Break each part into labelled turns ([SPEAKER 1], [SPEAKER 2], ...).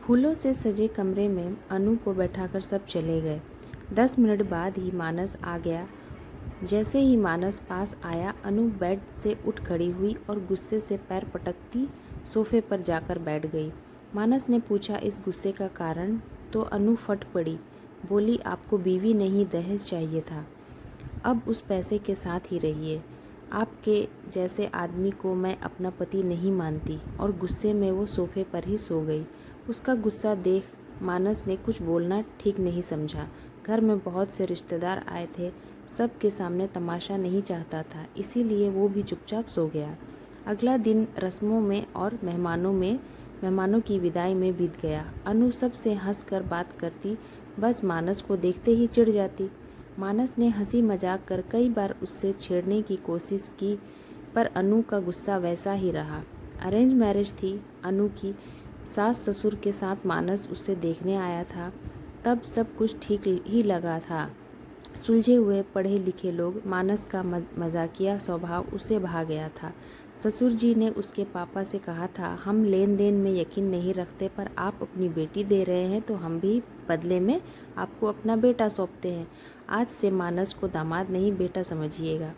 [SPEAKER 1] फूलों से सजे कमरे में अनु को बैठाकर सब चले गए। 10 मिनट बाद ही मानस आ गया। जैसे ही मानस पास आया, अनु बेड से उठ खड़ी हुई और गुस्से से पैर पटकती सोफे पर जाकर बैठ गई। मानस ने पूछा इस गुस्से का कारण, तो अनु फट पड़ी। बोली, आपको बीवी नहीं दहेज चाहिए था। अब उस पैसे के साथ ही रहिए। आपके जैसे आदमी को मैं अपना पति नहीं मानती। और गुस्से में वो सोफे पर ही सो गई। उसका गुस्सा देख मानस ने कुछ बोलना ठीक नहीं समझा। घर में बहुत से रिश्तेदार आए थे, सब के सामने तमाशा नहीं चाहता था, इसीलिए वो भी चुपचाप सो गया। अगला दिन रस्मों में और मेहमानों की विदाई में बीत गया। अनु सबसे हंसकर बात करती, बस मानस को देखते ही चिढ़ जाती। मानस ने हंसी मजाक कर कई बार उससे छेड़ने की कोशिश की, पर अनु का गुस्सा वैसा ही रहा। अरेंज मैरिज थी अनु की। सास ससुर के साथ मानस उसे देखने आया था। तब सब कुछ ठीक ही लगा था। सुलझे हुए पढ़े लिखे लोग, मानस का मजाकिया स्वभाव उसे भा गया था। ससुर जी ने उसके पापा से कहा था, हम लेन देन में यकीन नहीं रखते, पर आप अपनी बेटी दे रहे हैं तो हम भी बदले में आपको अपना बेटा सौंपते हैं। आज से मानस को दामाद नहीं बेटा समझिएगा।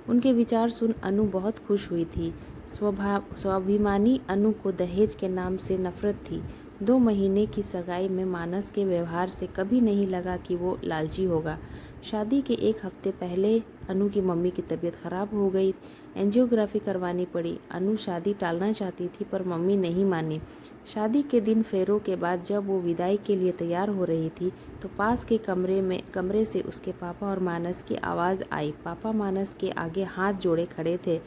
[SPEAKER 1] उनके विचार सुन अनु बहुत खुश हुई थी। स्वाभिमानी अनु को दहेज के नाम से नफरत थी। 2 महीने की सगाई में मानस के व्यवहार से कभी नहीं लगा कि वो लालची होगा। शादी के 1 हफ्ते पहले अनु की मम्मी की तबीयत खराब हो गई। एंजियोग्राफी करवानी पड़ी। अनु शादी टालना चाहती थी, पर मम्मी नहीं मानी। शादी के दिन फेरों के बाद जब वो विदाई के लिए तैयार हो रही थी, तो पास के कमरे से उसके पापा और मानस की आवाज़ आई। पापा मानस के आगे हाथ जोड़े खड़े थे।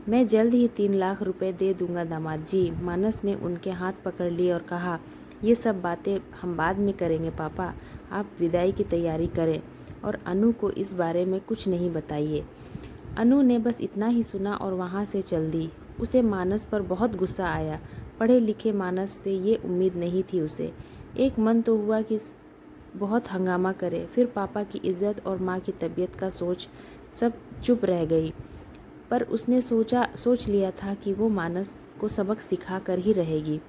[SPEAKER 1] मैं जल्द ही 3 लाख रुपए दे दूंगा दामाद जी। मानस ने उनके हाथ पकड़ लिए और कहा, ये सब बातें हम बाद में करेंगे पापा, आप विदाई की तैयारी करें और अनु को इस बारे में कुछ नहीं बताइए। अनु ने बस इतना ही सुना और वहाँ से चल दी। उसे मानस पर बहुत गुस्सा आया। पढ़े लिखे मानस से ये उम्मीद नहीं थी उसे। एक मन तो हुआ कि बहुत हंगामा करे, फिर पापा की इज्जत और माँ की तबीयत का सोच सब चुप रह गई। पर उसने सोच लिया था कि वो मानस को सबक सिखा कर ही रहेगी।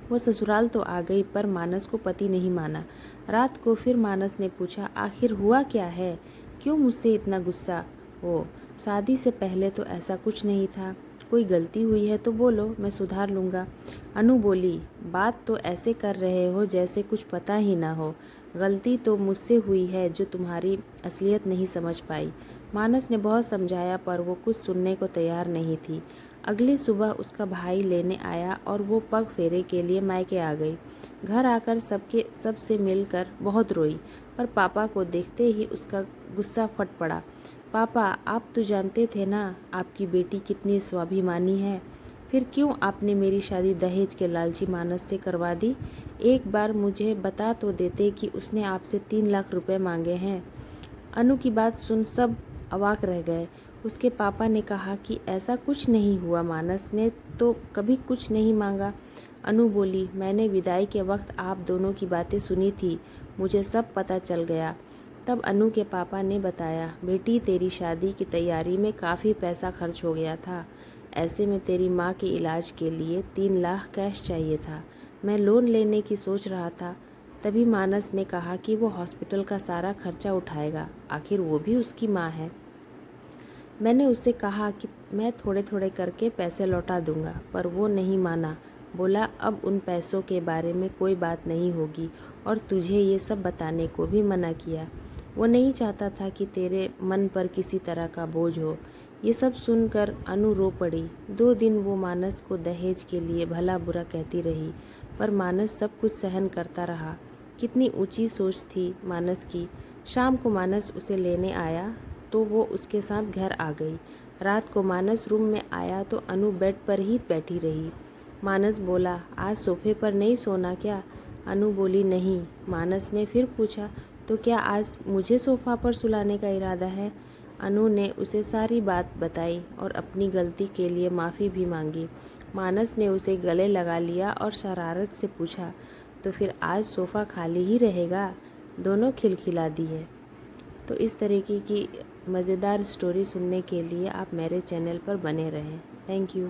[SPEAKER 1] वो ससुराल तो आ गई, पर मानस को पति नहीं माना। रात को फिर मानस ने पूछा, आखिर हुआ क्या है, क्यों मुझसे इतना गुस्सा हो? शादी से पहले तो ऐसा कुछ नहीं था। कोई गलती हुई है तो बोलो, मैं सुधार लूँगा। अनु बोली, बात तो ऐसे कर रहे हो जैसे कुछ पता ही ना हो। गलती तो मुझसे हुई है जो तुम्हारी असलियत नहीं समझ पाई। मानस ने बहुत समझाया, पर वो कुछ सुनने को तैयार नहीं थी। अगली सुबह उसका भाई लेने आया और वो पग फेरे के लिए मायके आ गई। घर आकर सबसे मिलकर बहुत रोई, पर पापा को देखते ही उसका गुस्सा फट पड़ा। पापा, आप तो जानते थे ना आपकी बेटी कितनी स्वाभिमानी है, फिर क्यों आपने मेरी शादी दहेज के लालची मानस से करवा दी? एक बार मुझे बता तो देते कि उसने आपसे 3 लाख रुपए मांगे हैं। अनु की बात सुन सब अवाक रह गए। उसके पापा ने कहा कि ऐसा कुछ नहीं हुआ, मानस ने तो कभी कुछ नहीं मांगा। अनु बोली, मैंने विदाई के वक्त आप दोनों की बातें सुनी थी, मुझे सब पता चल गया। तब अनु के पापा ने बताया, बेटी तेरी शादी की तैयारी में काफ़ी पैसा खर्च हो गया था। ऐसे में तेरी माँ के इलाज के लिए 3 लाख कैश चाहिए था। मैं लोन लेने की सोच रहा था। तभी मानस ने कहा कि वो हॉस्पिटल का सारा खर्चा उठाएगा, आखिर वो भी उसकी माँ है। मैंने उससे कहा कि मैं थोड़े थोड़े करके पैसे लौटा दूंगा, पर वो नहीं माना। बोला, अब उन पैसों के बारे में कोई बात नहीं होगी, और तुझे ये सब बताने को भी मना किया। वो नहीं चाहता था कि तेरे मन पर किसी तरह का बोझ हो। ये सब सुनकर अनु रो पड़ी। 2 दिन वो मानस को दहेज के लिए भला बुरा कहती रही, पर मानस सब कुछ सहन करता रहा। कितनी ऊंची सोच थी मानस की। शाम को मानस उसे लेने आया तो वो उसके साथ घर आ गई। रात को मानस रूम में आया तो अनु बेड पर ही बैठी रही। मानस बोला, आज सोफे पर नहीं सोना क्या? अनु बोली, नहीं। मानस ने फिर पूछा, तो क्या आज मुझे सोफा पर सुलाने का इरादा है? अनु ने उसे सारी बात बताई और अपनी गलती के लिए माफ़ी भी मांगी। मानस ने उसे गले लगा लिया और शरारत से पूछा, तो फिर आज सोफ़ा खाली ही रहेगा? दोनों खिलखिला दिए। तो इस तरीके की मज़ेदार स्टोरी सुनने के लिए आप मेरे चैनल पर बने रहें। Thank you.